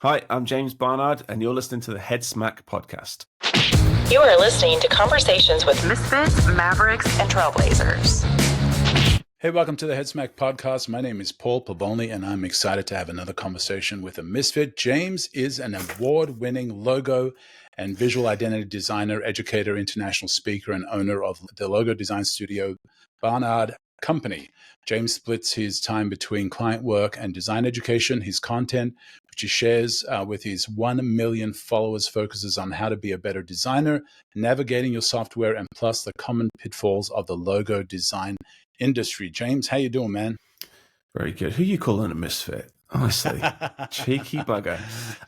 Hi, I'm James Barnard, and you're listening to the Head Smack podcast. You are listening to conversations with misfits, mavericks, and trailblazers. Hey, welcome to the Head Smack podcast. My name is Paul Pavoni, and I'm excited to have another conversation with a misfit. James is an award-winning logo and visual identity designer, educator, international speaker, and owner of the logo design studio Barnard Company. James splits his time between client work and design education. His content, which he shares with his 1 million followers, focuses on how to be a better designer, navigating your software, and plus the common pitfalls of the logo design industry. James, how you doing, man? Very good. Who are you calling a misfit? Honestly, cheeky bugger.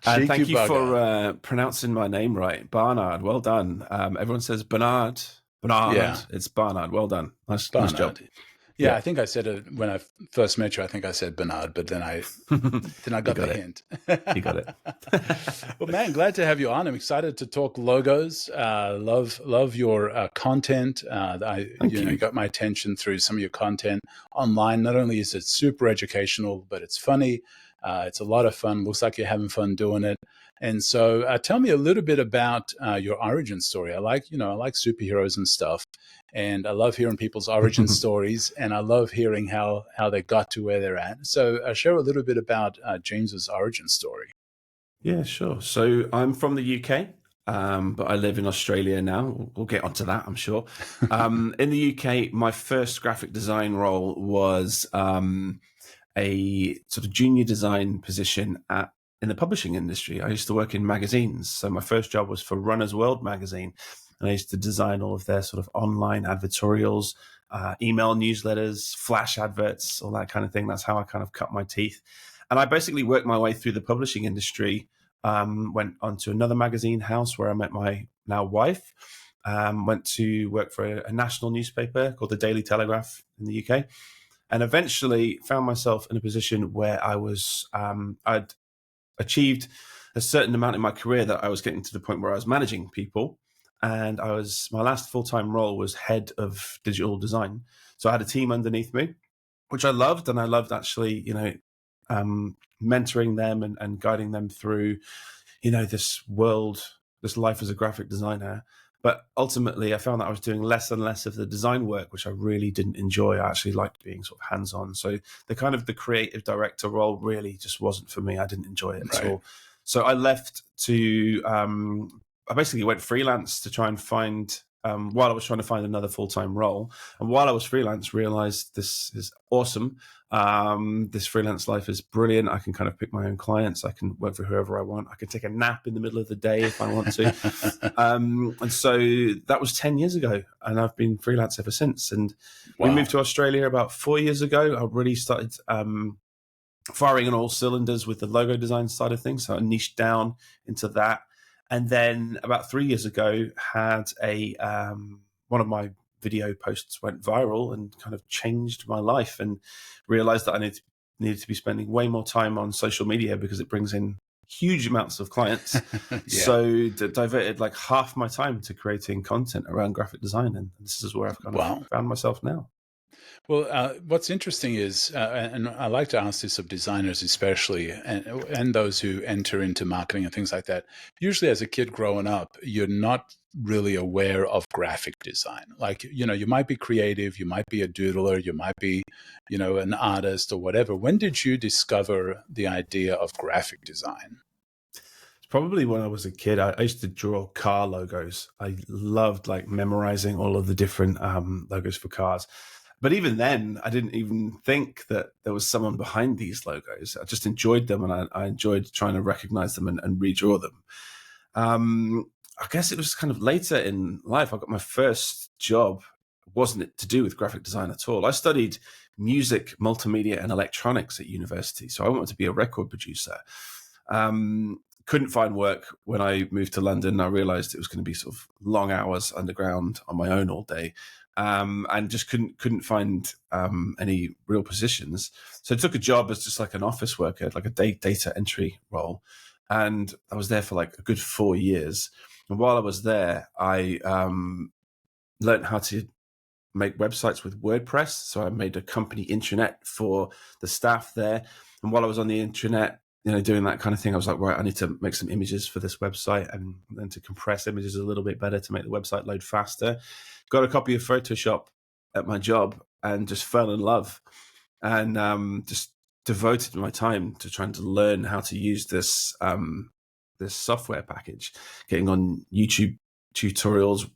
Thank you for pronouncing my name right. Barnard, well done. Everyone says Bernard. Yeah. It's Barnard. Well done. Nice job. Yeah, I think I said it when I first met you. I think I said Bernard, but then I got the hint. You got it. Well, man, glad to have you on. I'm excited to talk logos. Love your content. You got my attention through some of your content online. Not only is it super educational, but it's funny. It's a lot of fun. Looks like you're having fun doing it. And so, tell me a little bit about your origin story. I like superheroes and stuff. And I love hearing people's origin stories, and I love hearing how they got to where they're at. So share a little bit about James's origin story. Yeah, sure. So I'm from the UK, but I live in Australia now. We'll get onto that, I'm sure. In the UK, my first graphic design role was a sort of junior design position in the publishing industry. I used to work in magazines. So my first job was for Runner's World magazine. And I used to design all of their sort of online advertorials, email newsletters, flash adverts, all that kind of thing. That's how I kind of cut my teeth. And I basically worked my way through the publishing industry, went on to another magazine house where I met my now wife, went to work for a national newspaper called the Daily Telegraph in the UK, and eventually found myself in a position where I was, I'd achieved a certain amount in my career that I was getting to the point where I was managing people. And my last full-time role was head of digital design. So I had a team underneath me, which I loved. And I loved actually, mentoring them and guiding them through, this life as a graphic designer. But ultimately I found that I was doing less and less of the design work, which I really didn't enjoy. I actually liked being sort of hands-on. So the creative director role really just wasn't for me. I didn't enjoy it at all. So I left I basically went freelance to try and find, while I was trying to find another full-time role. And while I was freelance, realized this is awesome. This freelance life is brilliant. I can kind of pick my own clients. I can work for whoever I want. I can take a nap in the middle of the day if I want to. And so that was 10 years ago. And I've been freelance ever since. And we moved to Australia about 4 years ago. I really started firing on all cylinders with the logo design side of things. So I niched down into that. And then about 3 years ago, had one of my video posts went viral and kind of changed my life, and realized that I needed to be spending way more time on social media because it brings in huge amounts of clients. Yeah. So diverted like half my time to creating content around graphic design. And this is where I've kind of found myself now. Well, what's interesting is, and I like to ask this of designers especially, and those who enter into marketing and things like that, usually as a kid growing up, you're not really aware of graphic design. Like, you might be creative, you might be a doodler, you might be, an artist or whatever. When did you discover the idea of graphic design? Probably when I was a kid. I used to draw car logos. I loved like memorizing all of the different logos for cars. But even then, I didn't even think that there was someone behind these logos. I just enjoyed them, and I enjoyed trying to recognize them and redraw them. I guess it was kind of later in life. I got my first job. Wasn't to do with graphic design at all. I studied music, multimedia, and electronics at university. So I wanted to be a record producer. Couldn't find work when I moved to London. I realized it was going to be sort of long hours underground on my own all day. And just couldn't find any real positions. So I took a job as just like an office worker, like a data entry role. And I was there for like a good 4 years. And while I was there, I learned how to make websites with WordPress. So I made a company intranet for the staff there. And while I was on the intranet, doing that kind of thing, I was like, right, I need to make some images for this website and then to compress images a little bit better to make the website load faster. Got a copy of Photoshop at my job and just fell in love, and just devoted my time to trying to learn how to use this this software package, getting on YouTube tutorials.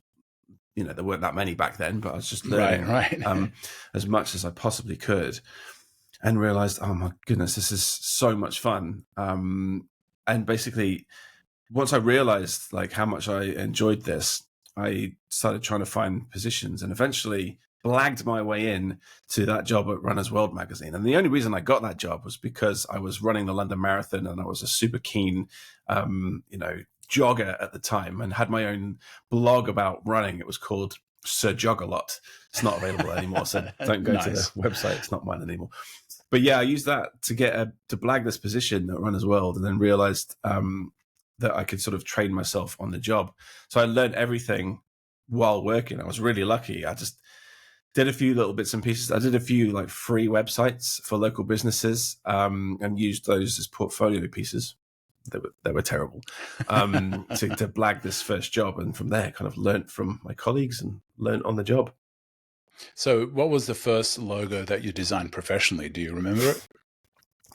There weren't that many back then, but I was just learning as much as I possibly could, and realized, oh my goodness, this is so much fun. And basically, once I realized like how much I enjoyed this, I started trying to find positions, and eventually blagged my way in to that job at Runner's World magazine. And the only reason I got that job was because I was running the London Marathon, and I was a super keen, jogger at the time, and had my own blog about running. It was called Sir Jog-a-Lot. It's not available anymore, so don't go to the website. It's not mine anymore. But yeah, I used that to get to blag this position at Runner's World, and then realized that I could sort of train myself on the job. So I learned everything while working. I was really lucky. I just did a few little bits and pieces. I did a few like free websites for local businesses, and used those as portfolio pieces. They were terrible, to blag this first job. And from there, kind of learnt from my colleagues and learnt on the job. So what was the first logo that you designed professionally? Do you remember it?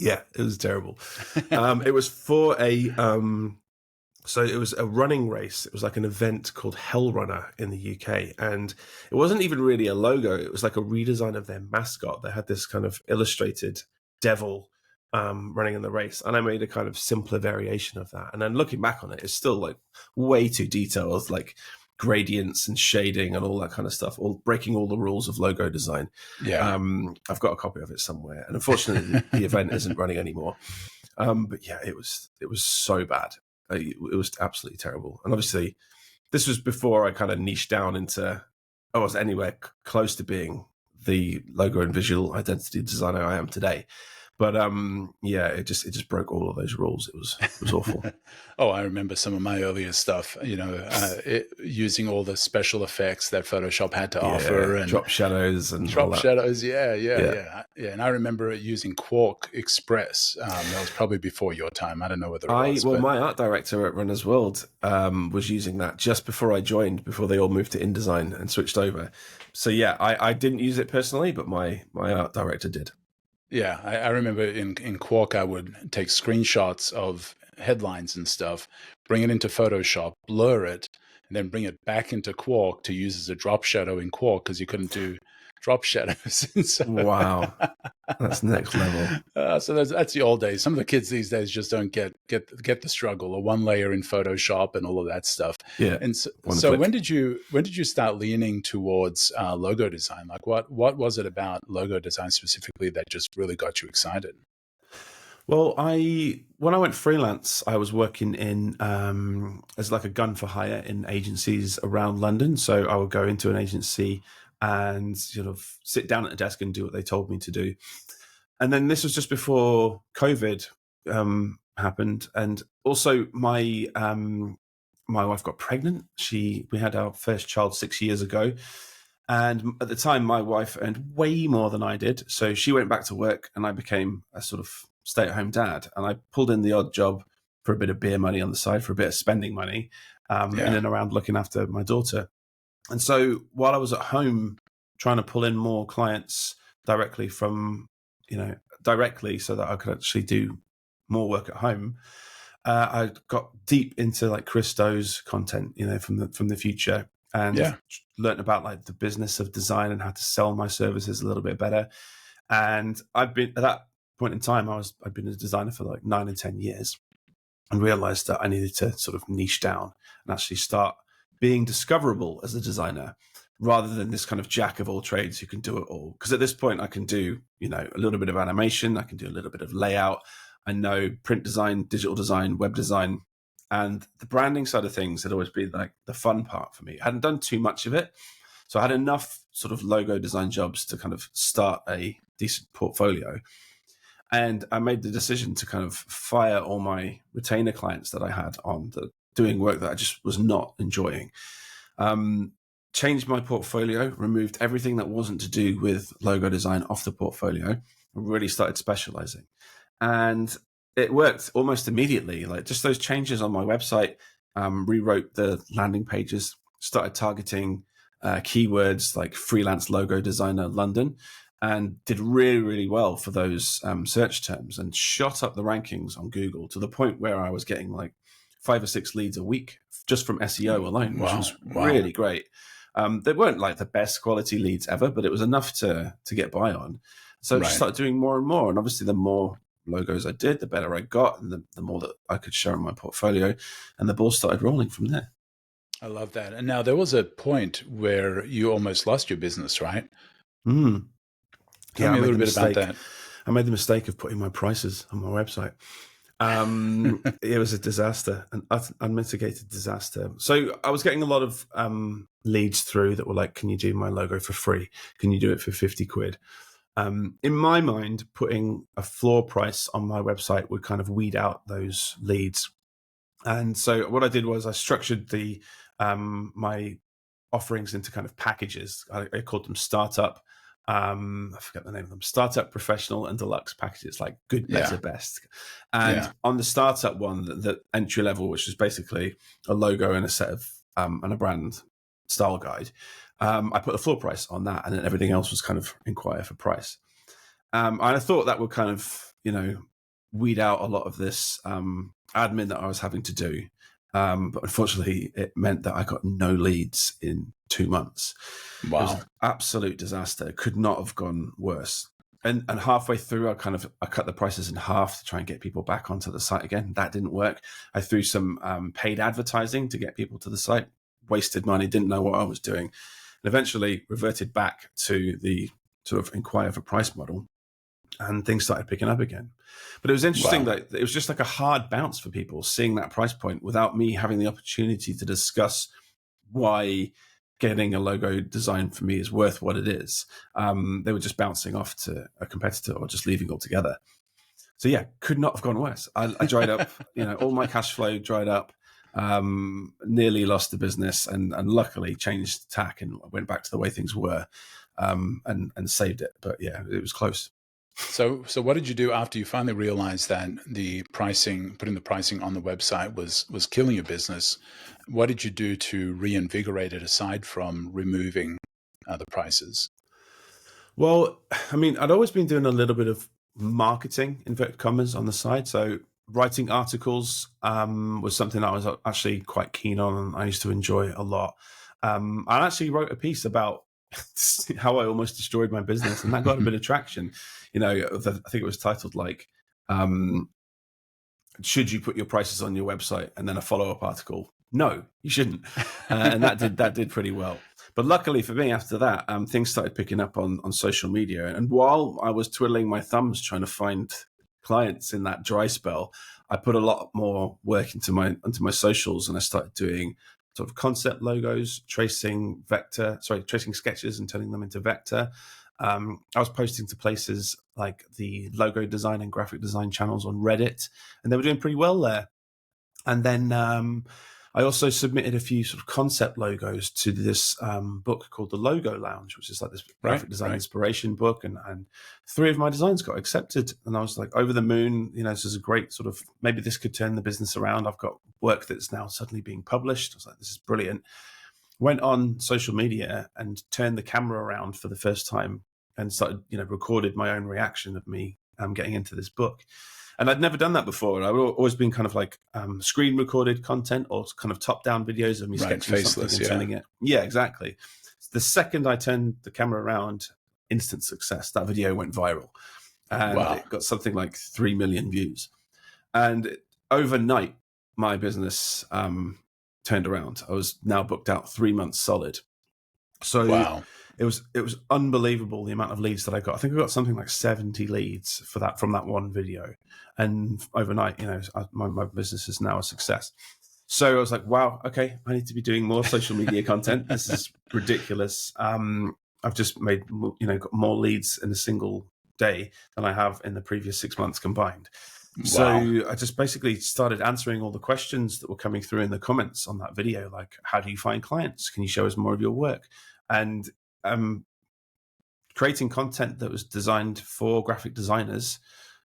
Yeah, it was terrible. It was for so it was a running race. It was like an event called Hell Runner in the UK. And it wasn't even really a logo. It was like a redesign of their mascot. They had this kind of illustrated devil running in the race. And I made a kind of simpler variation of that. And then looking back on it, it's still like way too detailed, like gradients and shading and all that kind of stuff, all breaking all the rules of logo design. Yeah. I've got a copy of it somewhere. And unfortunately, the event isn't running anymore. But yeah, it was so bad. It was absolutely terrible. And obviously, this was before I kind of niched down into, I wasn't anywhere close to being the logo and visual identity designer I am today. But yeah, it just broke all of those rules. It was awful. Oh, I remember some of my earlier stuff. Using all the special effects that Photoshop had to offer, and drop shadows and drop shadows. Yeah. And I remember using Quark Express. That was probably before your time. I don't know whether it was. Well, my art director at Runner's World was using that just before I joined, before they all moved to InDesign and switched over. So yeah, I didn't use it personally, but my art director did. Yeah, I remember in Quark, I would take screenshots of headlines and stuff, bring it into Photoshop, blur it, and then bring it back into Quark to use as a drop shadow in Quark, because you couldn't do drop shadows. So, wow, that's next level. So that's the old days. Some of the kids these days just don't get the struggle, or one layer in Photoshop and all of that stuff. Yeah. And so when did you start leaning towards logo design? Like what was it about logo design specifically that just really got you excited? Well, when I went freelance, I was working in as like a gun for hire in agencies around London. So I would go into an agency and sort of sit down at a desk and do what they told me to do. And then this was just before COVID happened, and also my wife got pregnant. We had our first child 6 years ago, and at the time my wife earned way more than I did, so she went back to work, and I became a sort of stay-at-home dad. And I pulled in the odd job for a bit of beer money on the side, for a bit of spending money, in and around looking after my daughter. And so while I was at home trying to pull in more clients directly so that I could actually do more work at home, I got deep into like Christo's content, from the future, and learned about like the business of design and how to sell my services a little bit better. And I've been at that point in time, I'd been a designer for like 9 and 10 years, and realized that I needed to sort of niche down and actually start being discoverable as a designer, rather than this kind of jack of all trades who can do it all. Because at this point I can do, a little bit of animation, I can do a little bit of layout, I know print design, digital design, web design, and the branding side of things had always been like the fun part for me. I hadn't done too much of it, so I had enough sort of logo design jobs to kind of start a decent portfolio. And I made the decision to kind of fire all my retainer clients that I had on doing work that I just was not enjoying. Changed my portfolio, removed everything that wasn't to do with logo design off the portfolio, and really started specializing. And it worked almost immediately. Like just those changes on my website, rewrote the landing pages, started targeting keywords like freelance logo designer London, and did really, really well for those search terms, and shot up the rankings on Google to the point where I was getting like 5 or 6 leads a week just from SEO alone, which was really great. They weren't like the best quality leads ever, but it was enough to get by on. So I just started doing more and more. And obviously the more logos I did, the better I got, and the more that I could show in my portfolio, and the ball started rolling from there. I love that. And now there was a point where you almost lost your business, right? Tell me a little bit about that. I made the mistake of putting my prices on my website. It was a disaster, an unmitigated disaster. So I was getting a lot of leads through that were like, can you do my logo for free? Can you do it for 50 quid? In my mind, putting a floor price on my website would kind of weed out those leads. And so what I did was I structured the my offerings into kind of packages. I called them startup. I forget the name of them. Startup, professional, and deluxe packages, like good, better, best. And on the startup one, the entry level, which is basically a logo and a set of and a brand style guide, I put the floor price on that, and then everything else was kind of inquire for price. And I thought that would kind of, weed out a lot of this admin that I was having to do. But unfortunately, it meant that I got no leads in 2 months. Wow. It was an absolute disaster. It could not have gone worse. And halfway through, I cut the prices in half to try and get people back onto the site again. That didn't work. I threw some paid advertising to get people to the site, wasted money, didn't know what I was doing, and eventually reverted back to the sort of inquire for price model, and things started picking up again. But it was interesting that it was just like a hard bounce for people seeing that price point without me having the opportunity to discuss why getting a logo design for me is worth what it is. They were just bouncing off to a competitor or just leaving altogether. So yeah, could not have gone worse. I dried up, all my cash flow dried up, nearly lost the business, and luckily changed tack and went back to the way things were, and saved it. But yeah, it was close. So what did you do after you finally realized that the pricing, putting the pricing on the website was killing your business? What did you do to reinvigorate it aside from removing the prices? Well, I mean, I'd always been doing a little bit of marketing, inverted commas, on the side. So writing articles was something I was actually quite keen on, and I used to enjoy a lot. I actually wrote a piece about how I almost destroyed my business, and that got a bit of traction. I think it was titled like, should you put your prices on your website? And then a follow-up article, no, you shouldn't. And that did pretty well. But luckily for me, after that, things started picking up on social media. And while I was twiddling my thumbs trying to find clients in that dry spell, I put a lot more work into my socials, and I started doing sort of concept logos, tracing sketches and turning them into vector. I was posting to places like the logo design and graphic design channels on Reddit, and they were doing pretty well there. And then I also submitted a few sort of concept logos to this book called The Logo Lounge, which is like this graphic design inspiration book. And 3 of my designs got accepted. And I was like over the moon, this is a great sort of, maybe this could turn the business around. I've got work that's now suddenly being published. I was like, this is brilliant. Went on social media and turned the camera around for the first time and started, recorded my own reaction of me getting into this book. And I'd never done that before. I've always been kind of like screen recorded content or kind of top down videos of me sketching something and turning it. Yeah, exactly. The second I turned the camera around, instant success. That video went viral, and it got something like 3 million views. And overnight, my business turned around. I was now booked out 3 months solid. So it was unbelievable the amount of leads that I got. I think I got something like 70 leads from that one video. And overnight, my business is now a success. So I was like, wow, okay, I need to be doing more social media content. This is ridiculous. I've just made, got more leads in a single day than I have in the previous 6 months combined. Wow. So I just basically started answering all the questions that were coming through in the comments on that video. Like, how do you find clients? Can you show us more of your work? And creating content that was designed for graphic designers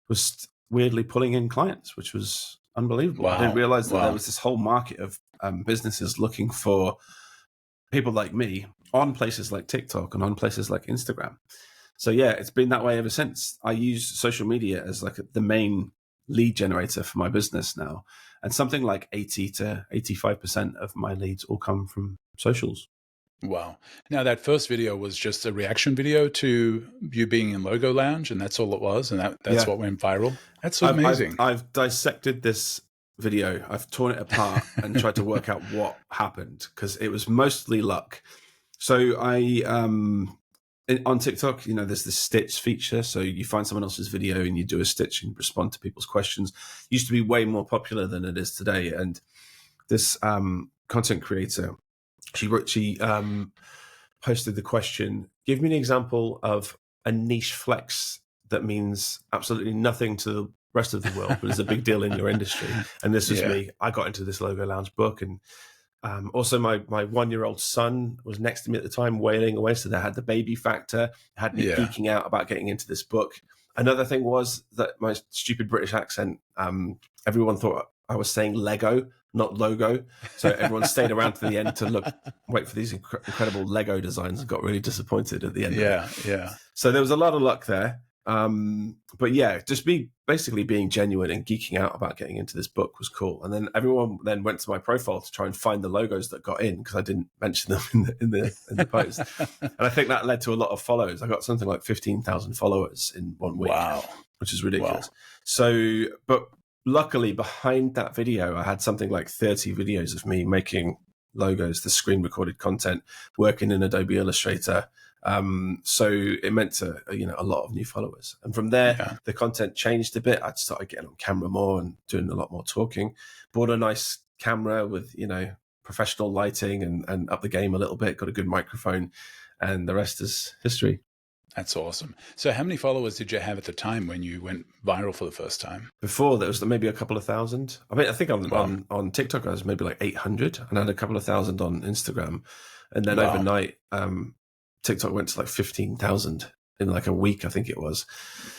was weirdly pulling in clients, which was unbelievable. I didn't realize that there was this whole market of businesses looking for people like me on places like TikTok and on places like Instagram. So yeah, it's been that way ever since. I use social media as like the main lead generator for my business now. And something like 80 to 85% of my leads all come from socials. Wow. Now, that first video was just a reaction video to you being in Logo Lounge, and that's all it was, and that's what went viral. That's amazing. I've dissected this video. I've torn it apart and tried to work out what happened, because it was mostly luck. So on TikTok, there's this stitch feature. So you find someone else's video and you do a stitch and respond to people's questions. It used to be way more popular than it is today. And this content creator, she posted the question, give me an example of a niche flex that means absolutely nothing to the rest of the world, but is a big deal in your industry. And this was me. I got into this Logo Lounge book, and also my 1-year-old son was next to me at the time, wailing away. So they had the baby factor, had me geeking out about getting into this book. Another thing was that my stupid British accent, everyone thought I was saying Lego, not logo. So everyone stayed around to the end to wait for these incredible Lego designs, and got really disappointed at the end. Yeah. So there was a lot of luck there. But yeah, just basically being genuine and geeking out about getting into this book was cool. And then everyone then went to my profile to try and find the logos that got in, because I didn't mention them in the post. And I think that led to a lot of follows. I got something like 15,000 followers in 1 week, which is ridiculous. Wow. So, but luckily behind that video, I had something like 30 videos of me making logos, the screen recorded content, working in Adobe Illustrator. So it meant to, a lot of new followers. And from there, the content changed a bit. I started getting on camera more and doing a lot more talking. Bought a nice camera with, professional lighting and up the game a little bit, got a good microphone, and the rest is history. That's awesome. So how many followers did you have at the time when you went viral for the first time? Before, there was maybe a couple of thousand. I mean, I think on TikTok, I was maybe like 800, and I had a couple of thousand on Instagram. And then overnight, TikTok went to like 15,000 in like a week, I think it was.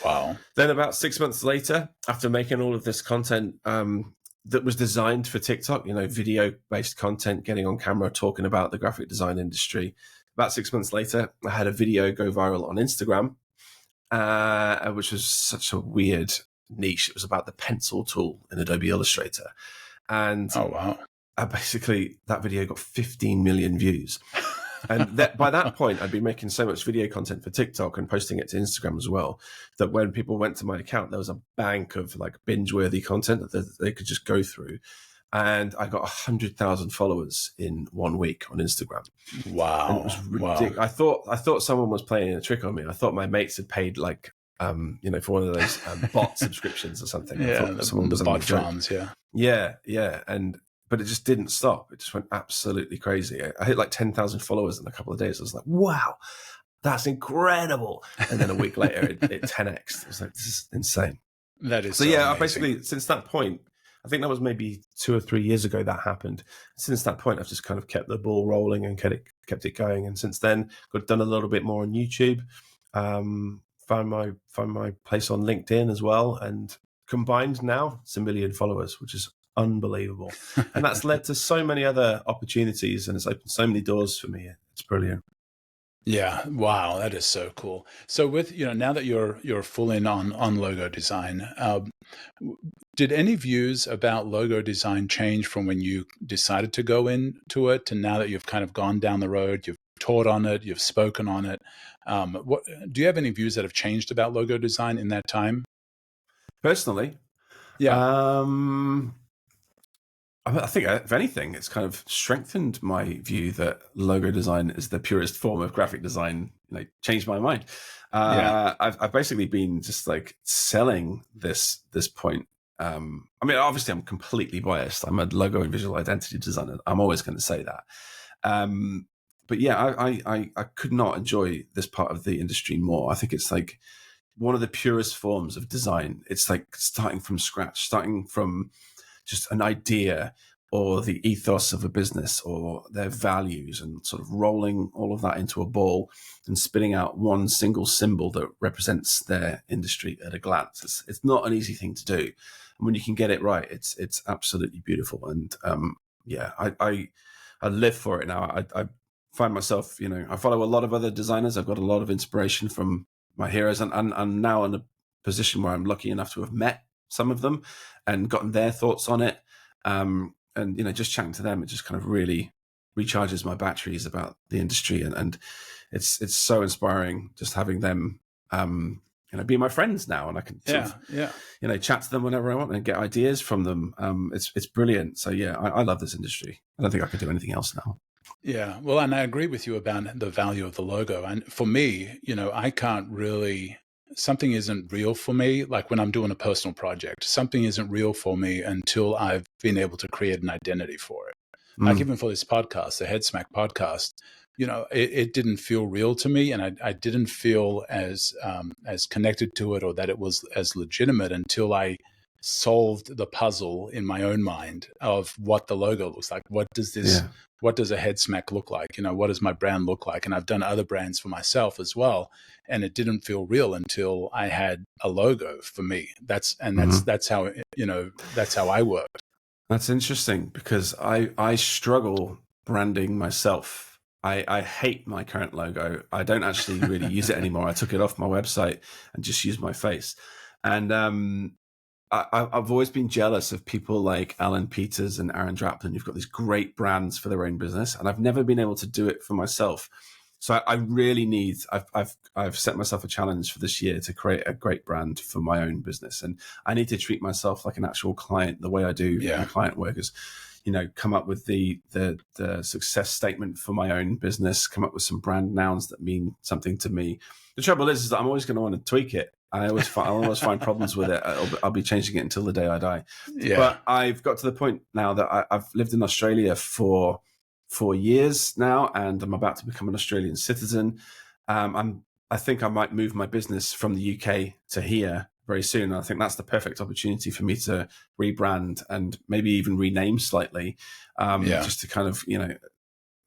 Wow. Then about 6 months later, after making all of this content that was designed for TikTok, video-based content, getting on camera, talking about the graphic design industry, about 6 months later, I had a video go viral on Instagram, which was such a weird niche. It was about the pencil tool in Adobe Illustrator. And that video got 15 million views. And by that point, I'd been making so much video content for TikTok and posting it to Instagram as well, that when people went to my account, there was a bank of like binge-worthy content that they could just go through. And I got 100,000 followers in 1 week on Instagram. Wow. And it was ridiculous. I thought someone was playing a trick on me. I thought my mates had paid like, for one of those bot subscriptions or something. Yeah, the bot farms, Yeah. But it just didn't stop. It just went absolutely crazy. I hit like 10,000 followers in a couple of days. I was like, wow, that's incredible. And then a week later, it 10x. I was like, this is insane. That is so amazing. I basically, since that point, I think that was maybe 2 or 3 years ago that happened. Since that point, I've just kind of kept the ball rolling and kept it going. And since then, I've done a little bit more on YouTube, found my place on LinkedIn as well. And combined now, it's 1 million followers, which is unbelievable. And that's led to so many other opportunities, and it's opened so many doors for me. It's brilliant. Yeah. Wow. That is so cool. So with, now that you're full in on logo design, did any views about logo design change from when you decided to go into it to now that you've kind of gone down the road, you've taught on it, you've spoken on it? What do you have any views that have changed about logo design in that time? Personally? Yeah. I think, if anything, it's kind of strengthened my view that logo design is the purest form of graphic design. Changed my mind. I've basically been just like selling this point. I mean, obviously, I'm completely biased. I'm a logo and visual identity designer. I'm always going to say that. But yeah, I could not enjoy this part of the industry more. I think it's like one of the purest forms of design. It's like starting from scratch, starting from just an idea, or the ethos of a business or their values, and sort of rolling all of that into a ball and spitting out one single symbol that represents their industry at a glance. It's not an easy thing to do. And when you can get it right, it's absolutely beautiful. And I live for it now. I find myself, I follow a lot of other designers. I've got a lot of inspiration from my heroes, and I'm now in a position where I'm lucky enough to have met some of them and gotten their thoughts on it. And just chatting to them, it just kind of really recharges my batteries about the industry, and it's so inspiring just having them be my friends now, and I can sort of, chat to them whenever I want and get ideas from them. It's brilliant. So I love this industry. I don't think I could do anything else now. Yeah, well, and I agree with you about the value of the logo. And for me, I can't really, something isn't real for me. Like when I'm doing a personal project, something isn't real for me until I've been able to create an identity for it. Like even for this podcast, the Head Smack podcast, it didn't feel real to me, and I didn't feel as connected to it, or that it was as legitimate, until I solved the puzzle in my own mind of what the logo looks like. What does a Head Smack look like? What does my brand look like? And I've done other brands for myself as well, and it didn't feel real until I had a logo for me. That's how that's how I work. That's interesting, because I struggle branding myself. I hate my current logo. I don't actually really use it anymore. I took it off my website and just use my face. And I've always been jealous of people like Alan Peters and Aaron Draplin, who've got these great brands for their own business, and I've never been able to do it for myself. So I really need. I've set myself a challenge for this year to create a great brand for my own business, and I need to treat myself like an actual client, the way I do my client work. Is, come up with the success statement for my own business, come up with some brand nouns that mean something to me. The trouble is that I'm always going to want to tweak it. I'll always find problems with it. I'll be changing it until the day I die. Yeah. But I've got to the point now that I've lived in Australia for 4 years now, and I'm about to become an Australian citizen. I think I might move my business from the UK to here very soon. I think that's the perfect opportunity for me to rebrand and maybe even rename slightly, just to kind of,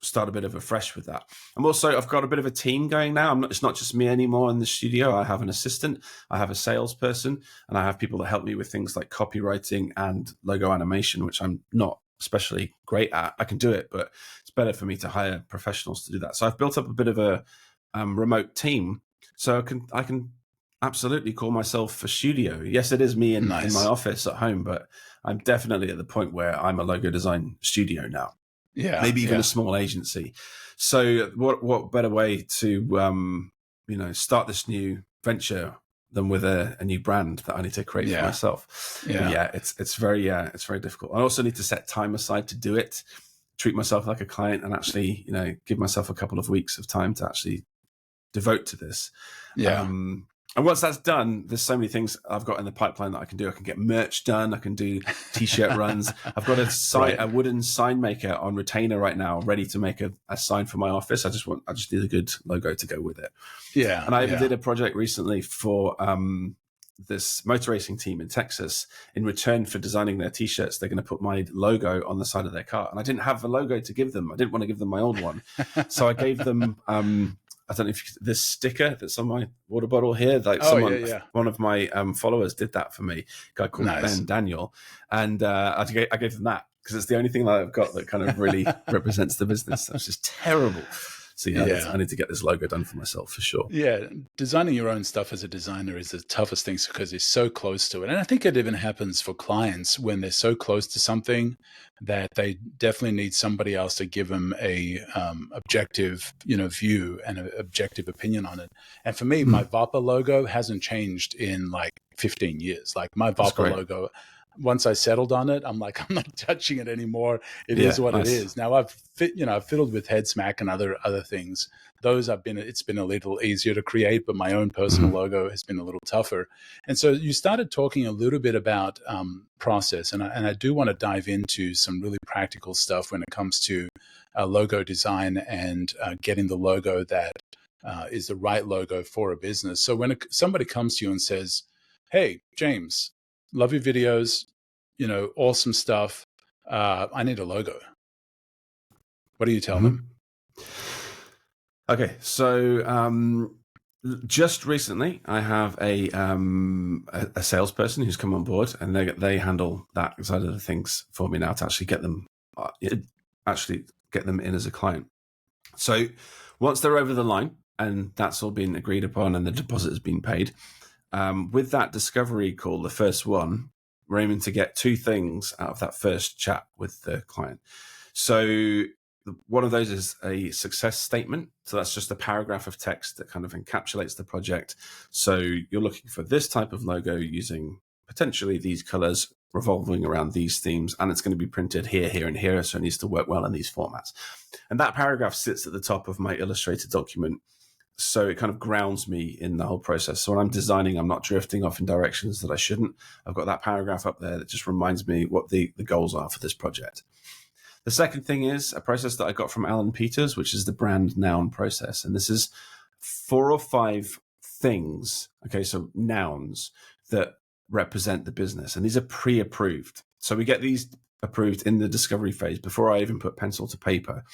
start a bit of a fresh with that. I've got a bit of a team going now. It's not just me anymore in the studio. I have an assistant, I have a salesperson, and I have people that help me with things like copywriting and logo animation, which I'm not especially great at. I can do it, but it's better for me to hire professionals to do that. So I've built up a bit of a remote team, so I can absolutely call myself a studio. Yes, it is me in my office at home, but I'm definitely at the point where I'm a logo design studio now. Yeah, maybe even a small agency. So what better way to start this new venture than with a new brand that I need to create for myself? It's very difficult. I also need to set time aside to do it, treat myself like a client, and actually give myself a couple of weeks of time to actually devote to this. And once that's done, there's so many things I've got in the pipeline that I can do. I can get merch done. I can do t-shirt runs. I've got a wooden sign maker on retainer right now, ready to make a sign for my office. I just need a good logo to go with it. Yeah. And I even did a project recently for this motor racing team in Texas. In return for designing their t-shirts, they're going to put my logo on the side of their car. And I didn't have a logo to give them. I didn't want to give them my old one. So I gave them I don't know if this sticker that's on my water bottle here, like one of my followers did that for me, a guy called Ben Daniel. And I gave them that because it's the only thing that I've got that kind of really represents the business. That's just terrible. So I need to get this logo done for myself for sure. Yeah, designing your own stuff as a designer is the toughest thing because it's so close to it. And I think it even happens for clients when they're so close to something that they definitely need somebody else to give them a objective, view and an objective opinion on it. And for me, my Vapa logo hasn't changed in like 15 years. Like my Vapa logo, once I settled on it, I'm like, I'm not touching it anymore. It is what it is. Now I've fiddled with Head Smack and other things. It's been a little easier to create, but my own personal logo has been a little tougher. And so you started talking a little bit about process, and I do want to dive into some really practical stuff when it comes to logo design and getting the logo that is the right logo for a business. So when somebody comes to you and says, "Hey, James, love your videos, awesome stuff. I need a logo. What do you tell Mm-hmm. them? Okay, so just recently, I have a salesperson who's come on board, and they handle that side of the things for me now to actually get them in as a client. So once they're over the line and that's all been agreed upon and the deposit has been paid, with that discovery call, the first one, we're aiming to get two things out of that first chat with the client. So one of those is a success statement. So that's just a paragraph of text that kind of encapsulates the project. So you're looking for this type of logo using potentially these colors revolving around these themes, and it's going to be printed here, here, and here. So it needs to work well in these formats. And that paragraph sits at the top of my illustrated document. So it kind of grounds me in the whole process. So when I'm designing, I'm not drifting off in directions that I shouldn't. I've got that paragraph up there that just reminds me what the goals are for this project. The second thing is a process that I got from Alan Peters, which is the brand noun process. And this is 4 or 5 things, okay, so nouns that represent the business. And these are pre-approved. So we get these approved in the discovery phase before I even put pencil to paper.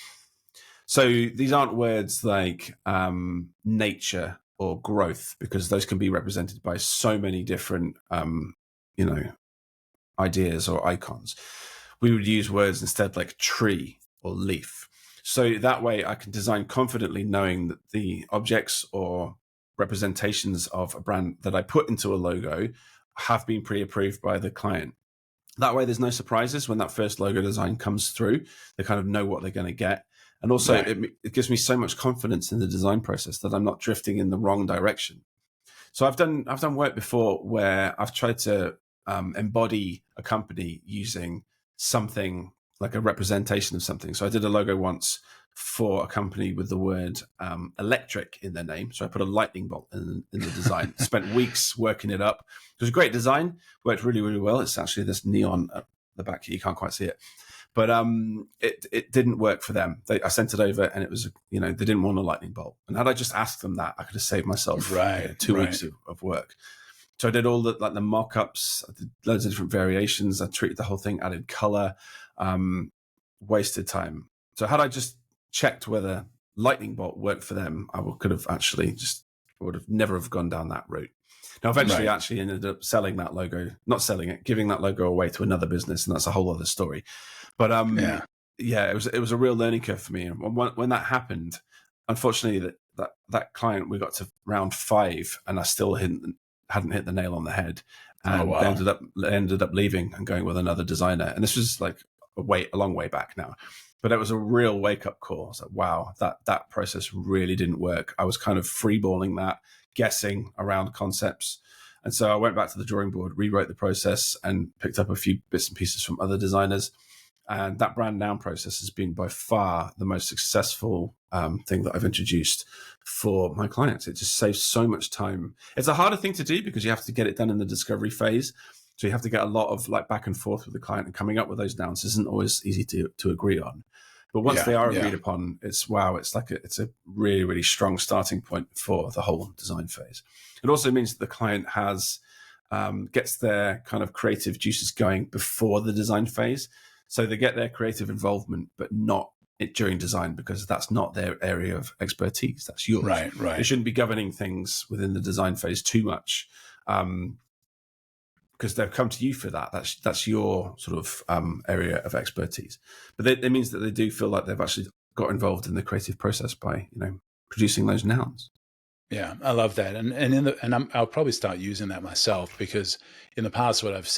So these aren't words like nature or growth, because those can be represented by so many different, ideas or icons. We would use words instead like tree or leaf. So that way I can design confidently knowing that the objects or representations of a brand that I put into a logo have been pre-approved by the client. That way there's no surprises when that first logo design comes through. They kind of know what they're going to get. And also it gives me so much confidence in the design process that I'm not drifting in the wrong direction. So I've done work before where I've tried to embody a company using something like a representation of something. So I did a logo once for a company with the word electric in their name. So I put a lightning bolt in the design, spent weeks working it up. It was a great design, worked really, really well. It's actually this neon at the back here. You can't quite see it. But it didn't work for them. I sent it over and it was, they didn't want a lightning bolt. And had I just asked them that, I could have saved myself 2 weeks of work. So I did all the mock-ups, I did loads of different variations. I treated the whole thing, added color, wasted time. So had I just checked whether lightning bolt worked for them, I would have never have gone down that route. Now, eventually, I actually ended up selling that logo, not selling it, giving that logo away to another business, and that's a whole other story. But it was a real learning curve for me. And when that happened, unfortunately, that client, we got to round 5, and I still hadn't hit the nail on the head, and they ended up leaving and going with another designer. And this was like a long way back now. But it was a real wake-up call. I was like, wow, that process really didn't work. I was kind of freeballing that, guessing around concepts. And so I went back to the drawing board, rewrote the process, and picked up a few bits and pieces from other designers. And that brand noun process has been by far the most successful thing that I've introduced for my clients. It just saves so much time. It's a harder thing to do because you have to get it done in the discovery phase. So you have to get a lot of back and forth with the client, and coming up with those nouns isn't always easy to agree on. But once they are agreed upon, it's a really, really strong starting point for the whole design phase. It also means that the client gets their kind of creative juices going before the design phase. So they get their creative involvement, but not during design, because that's not their area of expertise. That's yours. Right. They shouldn't be governing things within the design phase too much, because they've come to you for that. That's your sort of area of expertise. But it means that they do feel like they've actually got involved in the creative process by producing those nouns. Yeah, I love that, and I'll probably start using that myself, because in the past, what I've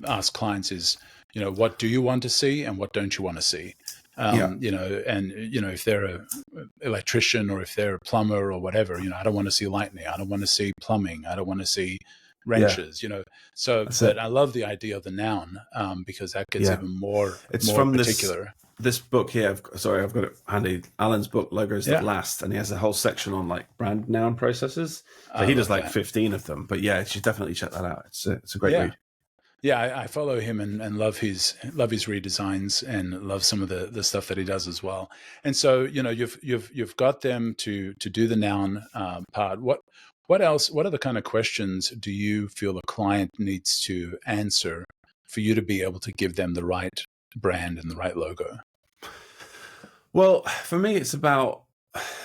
asked clients is, what do you want to see and what don't you want to see? If they're an electrician or if they're a plumber or whatever, I don't want to see lightning, I don't want to see plumbing, I don't want to see wrenches, So, but I love the idea of the noun because that gets even more particular. This book here, I've got it handy. Alan's book, Logos That Last, and he has a whole section on brand noun processes. So he does 15 of them. But you should definitely check that out. It's a great read. Yeah, I follow him and love his redesigns and love some of the stuff that he does as well. And so you've got them to do the noun part. What else? What other kind of questions do you feel a client needs to answer for you to be able to give them the right brand and the right logo? Well, for me, it's about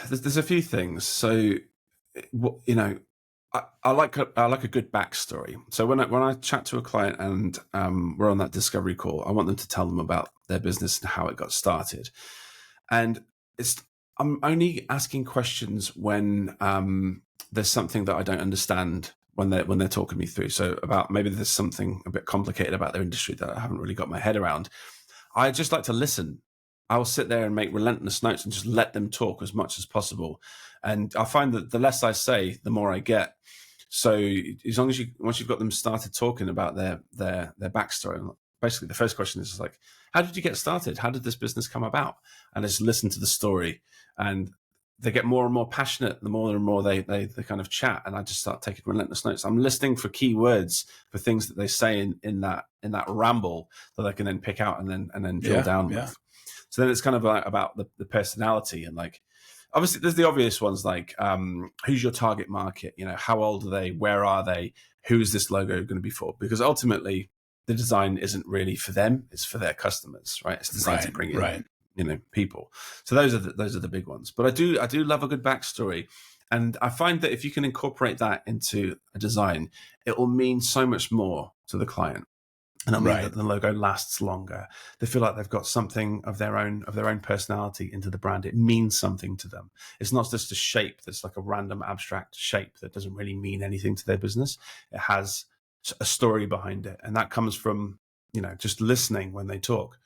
there's a few things. So, I like a good backstory. So when I chat to a client and we're on that discovery call, I want them to tell them about their business and how it got started. And I'm only asking questions when there's something that I don't understand when they're talking me through. So about maybe there's something a bit complicated about their industry that I haven't really got my head around. I just like to listen. I will sit there and make relentless notes and just let them talk as much as possible. And I find that the less I say, the more I get. So as long as once you've got them started talking about their backstory, basically the first question is like, how did you get started? How did this business come about? And I just listen to the story, and they get more and more passionate the more and more they kind of chat, and I just start taking relentless notes. I'm listening for key words, for things that they say in that ramble that I can then pick out and then drill down with. So then it's kind of like about the personality, and like, obviously there's the obvious ones like who's your target market? How old are they? Where are they? Who is this logo going to be for? Because ultimately the design isn't really for them; it's for their customers, right? It's designed to bring in people. So those are the big ones. But I do love a good backstory, and I find that if you can incorporate that into a design, it will mean so much more to the client. And it'll mean that the logo lasts longer. They feel like they've got something of their own personality into the brand. It means something to them. It's not just a shape that's like a random abstract shape that doesn't really mean anything to their business. It has a story behind it, and that comes from just listening when they talk.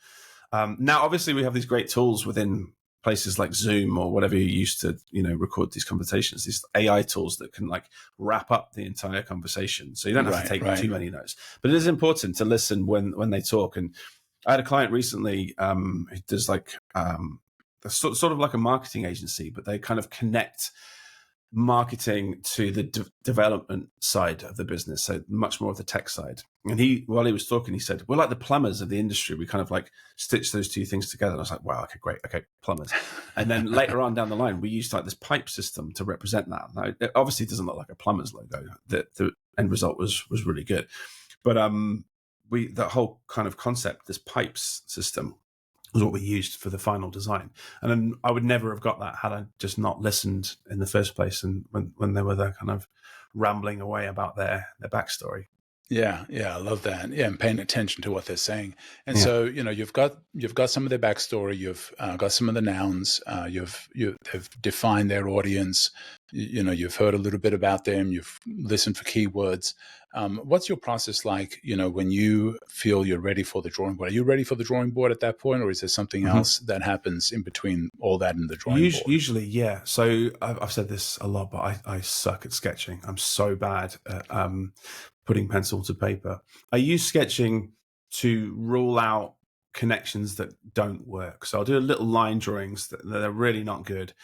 Now, obviously, we have these great tools within places like Zoom or whatever you used to, record these conversations, these AI tools that can like wrap up the entire conversation. So you don't have to take too many notes, but it is important to listen when they talk. And I had a client recently who does like sort of like a marketing agency, but they kind of connect marketing to the development side of the business, so much more of the tech side. And while he was talking, he said, we're like the plumbers of the industry. We kind of like stitch those two things together. And I was like, wow, okay, great. Okay, plumbers. And then later on down the line, we used like this pipe system to represent that. Now, it obviously doesn't look like a plumber's logo. The end result was really good. But that whole kind of concept, this pipes system, was what we used for the final design. And then I would never have got that had I just not listened in the first place, and when they were there kind of rambling away about their backstory. Yeah, I love that. Yeah, and paying attention to what they're saying. And so, you've got some of their backstory, you've got some of the nouns, they've defined their audience, you've heard a little bit about them, you've listened for keywords. What's your process like, when you feel you're ready for the drawing board? Are you ready for the drawing board at that point, or is there something else that happens in between all that and the drawing board? Usually, yeah. So I've said this a lot, but I suck at sketching. I'm so bad at putting pencil to paper. I use sketching to rule out connections that don't work. So I'll do little line drawings that are really not good,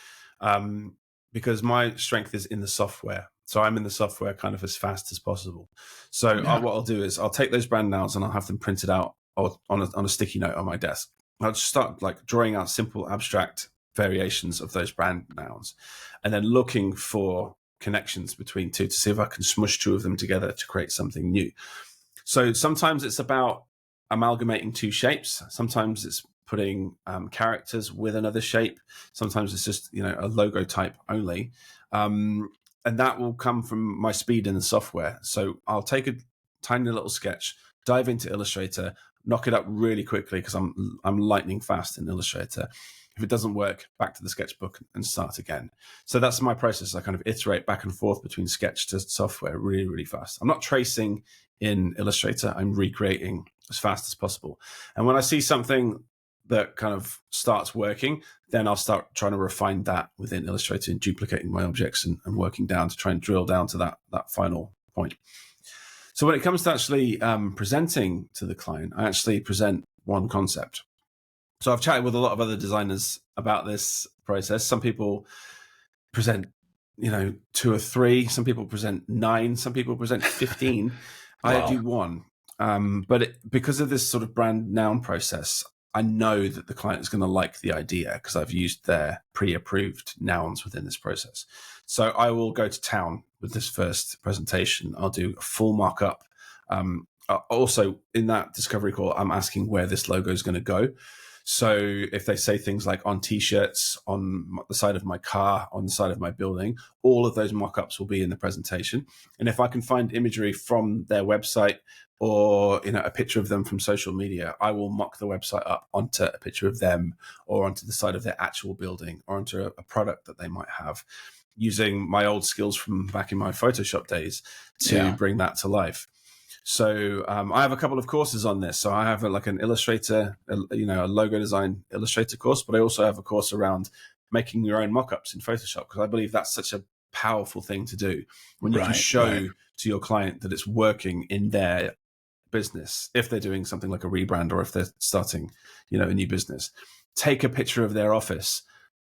because my strength is in the software. So I'm in the software kind of as fast as possible. So what I'll do is I'll take those brand nouns and I'll have them printed out on a sticky note on my desk. I'll just start like drawing out simple abstract variations of those brand nouns, and then looking for connections between two to see if I can smush two of them together to create something new. So sometimes it's about amalgamating two shapes. Sometimes it's putting characters with another shape. Sometimes it's just a logo type only, and that will come from my speed in the software. So I'll take a tiny little sketch, dive into Illustrator, knock it up really quickly because I'm lightning fast in Illustrator. If it doesn't work, back to the sketchbook and start again. So that's my process. I kind of iterate back and forth between sketch to software really, really fast. I'm not tracing in Illustrator. I'm recreating as fast as possible. And when I see something that kind of starts working, then I'll start trying to refine that within Illustrator and duplicating my objects and working down to try and drill down to that final point. So when it comes to actually presenting to the client, I actually present one concept. So I've chatted with a lot of other designers about this process. Some people present, 2 or 3. Some people present 9. Some people present 15. Wow. I do one. But because of this sort of brand noun process, I know that the client is going to like the idea because I've used their pre-approved nouns within this process. So I will go to town with this first presentation. I'll do a full mock-up also in that discovery call, I'm asking where this logo is going to go. So if they say things like on t-shirts, on the side of my car, on the side of my building, all of those mock-ups will be in the presentation. And if I can find imagery from their website or a picture of them from social media, I will mock the website up onto a picture of them or onto the side of their actual building or onto a product that they might have, using my old skills from back in my Photoshop days to bring that to life. So I have a couple of courses on this. So I have an Illustrator, a logo design Illustrator course, but I also have a course around making your own mock-ups in Photoshop, because I believe that's such a powerful thing to do when you can show to your client that it's working in their business. If they're doing something like a rebrand, or if they're starting, a new business, take a picture of their office,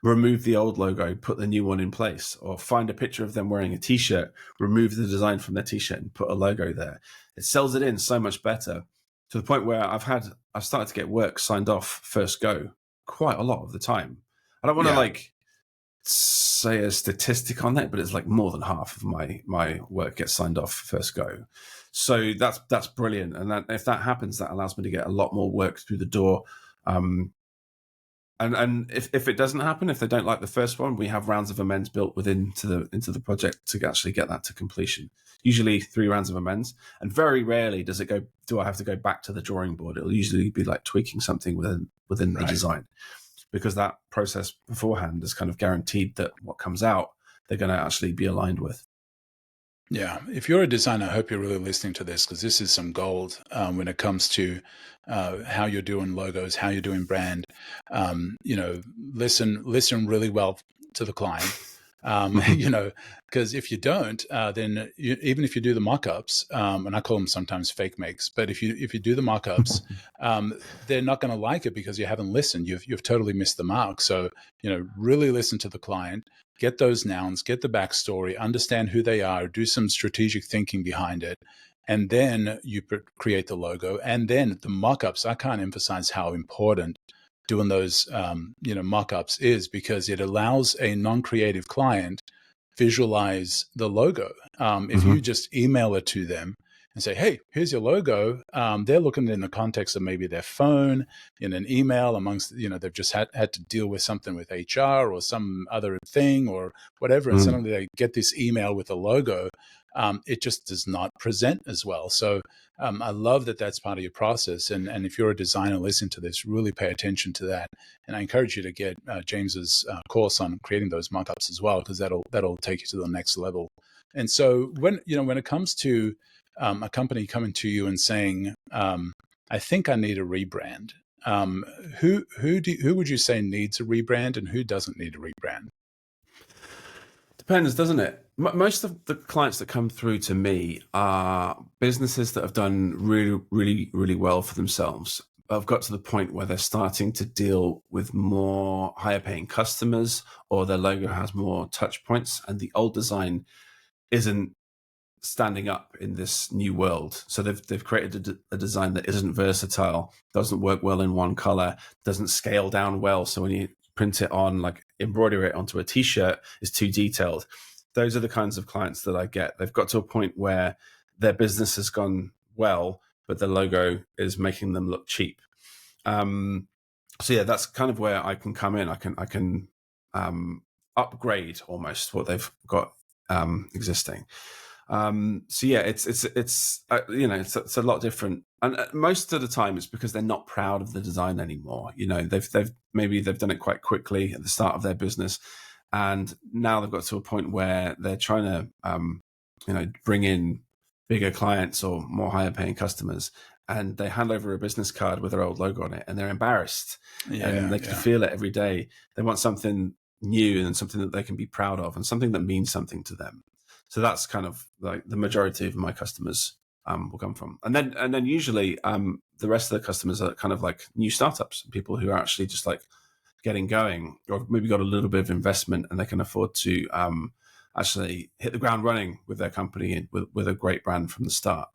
remove the old logo, put the new one in place, or find a picture of them wearing a t-shirt, remove the design from their t-shirt and put a logo there. It sells it in so much better, to the point where I've started to get work signed off first go quite a lot of the time. I don't want to say a statistic on that, but it's like more than half of my work gets signed off first go. So that's brilliant. And if that happens, that allows me to get a lot more work through the door. And if it doesn't happen, if they don't like the first one, we have rounds of amends built into the project to actually get that to completion. Usually 3 rounds of amends, and very rarely do I have to go back to the drawing board. It'll usually be like tweaking something within the design, because that process beforehand is kind of guaranteed that what comes out, they're going to actually be aligned with. Yeah. If you're a designer, I hope you're really listening to this, because this is some gold when it comes to how you're doing logos, how you're doing brand. Listen really well to the client. Because if you don't, then even if you do the mock-ups, and I call them sometimes fake makes, but if you do the mock-ups, they're not going to like it because you haven't listened. You've totally missed the mark. So, really listen to the client, get those nouns, get the backstory, understand who they are, do some strategic thinking behind it. And then you create the logo, and then the mock-ups. I can't emphasize how important doing those, mock-ups is, because it allows a non-creative client visualize the logo. If you just email it to them and say, hey, here's your logo, they're looking in the context of maybe their phone, in an email amongst, they've just had to deal with something with HR or some other thing or whatever. And suddenly they get this email with a logo. It just does not present as well. So I love that that's part of your process. And if you're a designer, listen to this, really pay attention to that. And I encourage you to get James's course on creating those mockups as well, because that'll take you to the next level. And so when it comes to a company coming to you and saying, I think I need a rebrand, who would you say needs a rebrand and who doesn't need a rebrand? Depends, doesn't it? Most of the clients that come through to me are businesses that have done really, really, really well for themselves. I've got to the point where they're starting to deal with more higher paying customers, or their logo has more touch points, and the old design isn't standing up in this new world. So they've created a design that isn't versatile, doesn't work well in one color, doesn't scale down well. So when you print it on, like embroider it onto a t-shirt, is too detailed. Those are the kinds of clients that I get. They've got to a point where their business has gone well, but the logo is making them look cheap. So yeah, that's kind of where I can come in. I can upgrade almost what they've got existing. So yeah, it's a lot different, and most of the time it's because they're not proud of the design anymore. They've done it quite quickly at the start of their business, and now they've got to a point where they're trying to bring in bigger clients or more higher paying customers, and they hand over a business card with their old logo on it, and they're embarrassed, and they can feel it every day. They want something new and something that they can be proud of, and something that means something to them. So that's kind of like the majority of my customers will come from. And then usually the rest of the customers are kind of like new startups, people who are actually just like getting going, or maybe got a little bit of investment and they can afford to actually hit the ground running with their company and with a great brand from the start.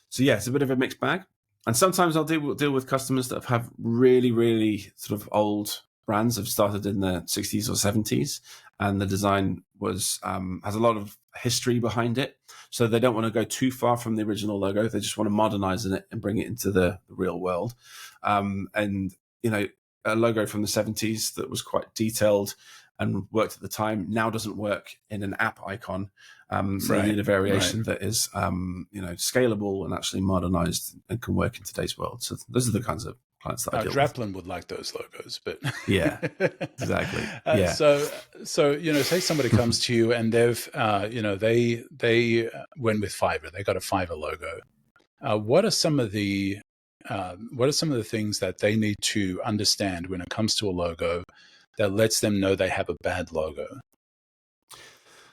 So yeah, it's a bit of a mixed bag. And sometimes I'll deal with customers that have really, really sort of old brands, have started in the 60s or 70s, and the design was has a lot of history behind it. So they don't want to go too far from the original logo. They just want to modernize it and bring it into the real world. And, you know, a logo from the 70s that was quite detailed and worked at the time now doesn't work in an app icon. So you need a variation that is, you know, scalable and actually modernized and can work in today's world. So those are the kinds of clients that I deal with. Draplin would like those logos, but yeah, exactly. Yeah. So you know, say somebody comes to you and they've, you know, they went with Fiverr. They got a Fiverr logo. What are some of the things that they need to understand when it comes to a logo that lets them know they have a bad logo?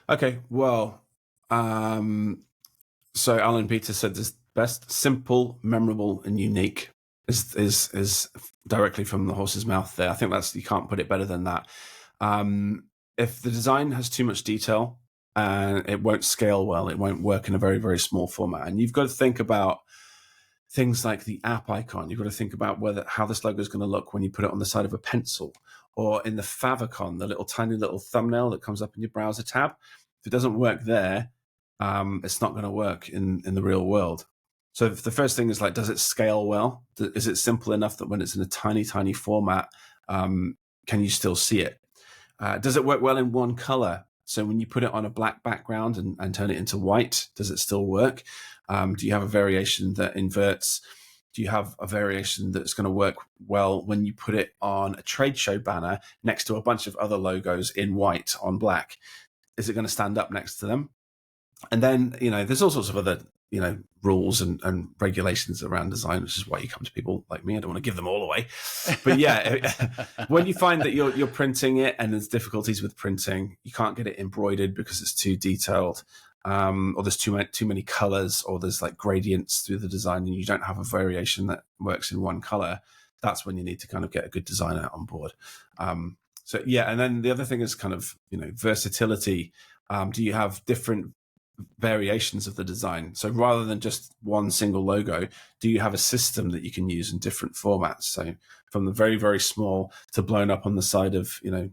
Okay, well, so Alan Peters said this best: simple, memorable, and unique is directly from the horse's mouth there. I think you can't put it better than that. If the design has too much detail, it won't scale well. It won't work in a very, very small format. And you've got to think about things like the app icon. You've got to think about how this logo is going to look when you put it on the side of a pencil, or in the favicon, the tiny little thumbnail that comes up in your browser tab. If it doesn't work there, it's not going to work in the real world. So the first thing is, like, does it scale well? Is it simple enough that when it's in a tiny, tiny format, can you still see it? Does it work well in one color? So when you put it on a black background and turn it into white, does it still work? Do you have a variation that inverts? Do you have a variation that's going to work well when you put it on a trade show banner next to a bunch of other logos in white on black? Is it going to stand up next to them? And then, you know, there's all sorts of other, you know, rules and regulations around design, which is why you come to people like me. I don't want to give them all away. But yeah, when you find that you're printing it and there's difficulties with printing, you can't get it embroidered because it's too detailed, or there's too many colors, or there's like gradients through the design and you don't have a variation that works in one color, that's when you need to kind of get a good designer on board. So yeah, and then the other thing is kind of, you know, versatility. Do you have different variations of the design? So rather than just one single logo, do you have a system that you can use in different formats? So from the very, very small to blown up on the side of, you know,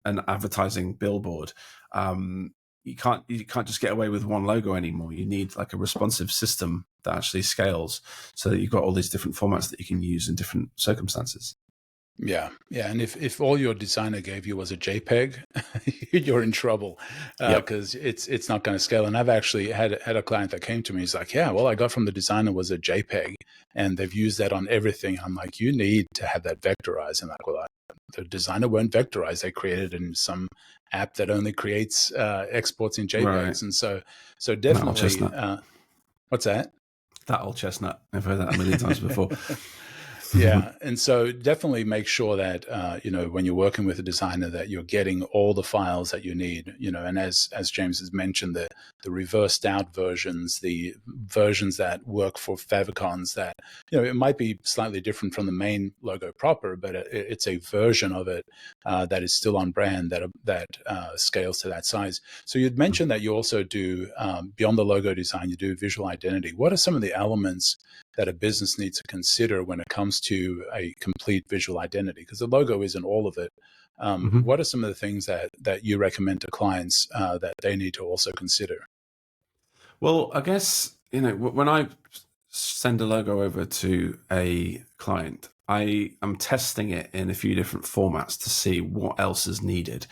an advertising billboard. You can't just get away with one logo anymore. You need like a responsive system that actually scales so that you've got all these different formats that you can use in different circumstances. Yeah. And if all your designer gave you was a JPEG, you're in trouble, because it's not going to scale. And I've actually had a client that came to me. He's like, yeah, well, I got from the designer was a JPEG, and they've used that on everything. I'm like, you need to have that vectorized. And like, well, the designer won't vectorize. They created in some app that only creates exports in JPEGs. Right. And so definitely, what's that? That old chestnut. I've heard that a million times before. Yeah. And so definitely make sure that, you know, when you're working with a designer, that you're getting all the files that you need, you know, and as James has mentioned, the reversed out versions, the versions that work for favicons that, you know, it might be slightly different from the main logo proper, but it's a version of it that is still on brand that scales to that size. So you'd mentioned that you also do, beyond the logo design, you do visual identity. What are some of the elements that a business needs to consider when it comes to a complete visual identity? Because the logo isn't all of it. What are some of the things that you recommend to clients that they need to also consider? Well, I guess, you know, when I send a logo over to a client, I am testing it in a few different formats to see what else is needed.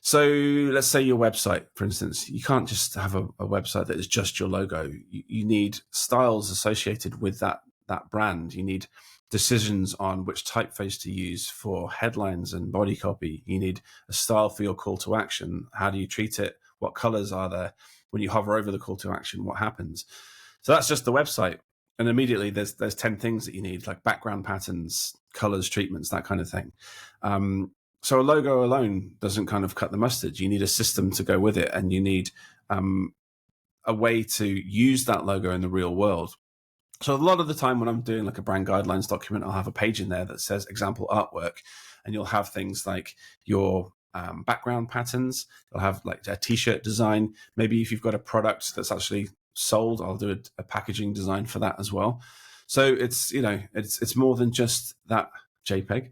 So let's say your website, for instance, you can't just have a website that is just your logo. You need styles associated with that brand. You need decisions on which typeface to use for headlines and body copy. You need a style for your call to action. How do you treat it? What colors are there? When you hover over the call to action, what happens? So that's just the website. And immediately there's 10 things that you need, like background patterns, colors, treatments, that kind of thing. So a logo alone doesn't kind of cut the mustard. You need a system to go with it, and you need a way to use that logo in the real world. So a lot of the time when I'm doing like a brand guidelines document, I'll have a page in there that says example artwork, and you'll have things like your background patterns. You'll have like a t-shirt design. Maybe if you've got a product that's actually sold, I'll do a packaging design for that as well. So it's, you know, it's more than just that JPEG.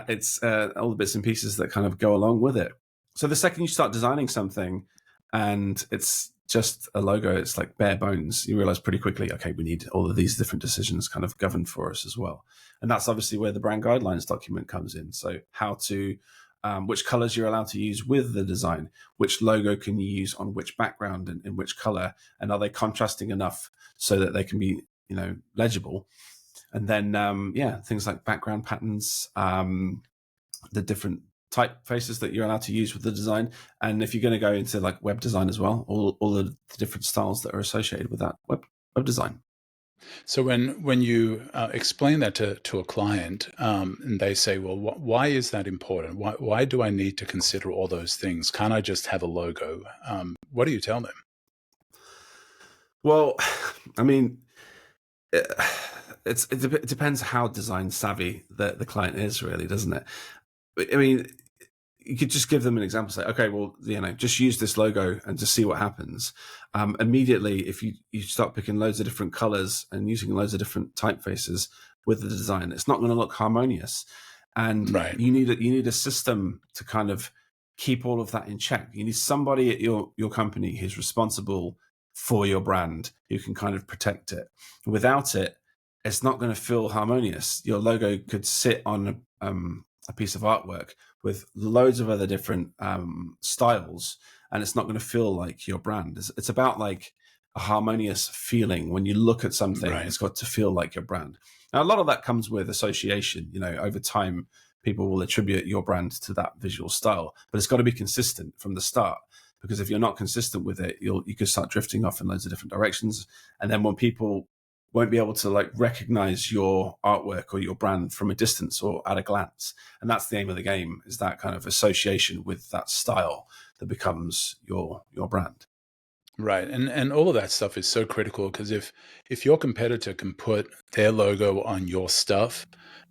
It's all the bits and pieces that kind of go along with it. So the second you start designing something and it's just a logo, it's like bare bones, you realize pretty quickly, okay, we need all of these different decisions kind of governed for us as well. And that's obviously where the brand guidelines document comes in. So how to, which colors you're allowed to use with the design, which logo can you use on which background and in which color, and are they contrasting enough so that they can be, legible? And then, things like background patterns, the different typefaces that you're allowed to use with the design. And if you're going to go into like web design as well, all of the different styles that are associated with that web design. So when you explain that to a client, and they say, well, why is that important? Why do I need to consider all those things? Can't I just have a logo? What do you tell them? Well, I mean, it depends how design savvy the client is, really, doesn't it? I mean, you could just give them an example, say, okay, well, just use this logo and just see what happens. Immediately, if you start picking loads of different colors and using loads of different typefaces with the design, it's not going to look harmonious. And right. you need a system to kind of keep all of that in check. You need somebody at your company who's responsible for your brand, who can kind of protect it. Without it, it's not going to feel harmonious. Your logo could sit on a piece of artwork with loads of other different styles, and it's not going to feel like your brand. It's about like a harmonious feeling. When you look at something, right. It's got to feel like your brand. Now, a lot of that comes with association. Over time, people will attribute your brand to that visual style, but it's got to be consistent from the start. Because if you're not consistent with it, you could start drifting off in loads of different directions. And then when people won't be able to like recognize your artwork or your brand from a distance or at a glance. And that's the aim of the game, is that kind of association with that style that becomes your brand. Right. And all of that stuff is so critical, because if your competitor can put their logo on your stuff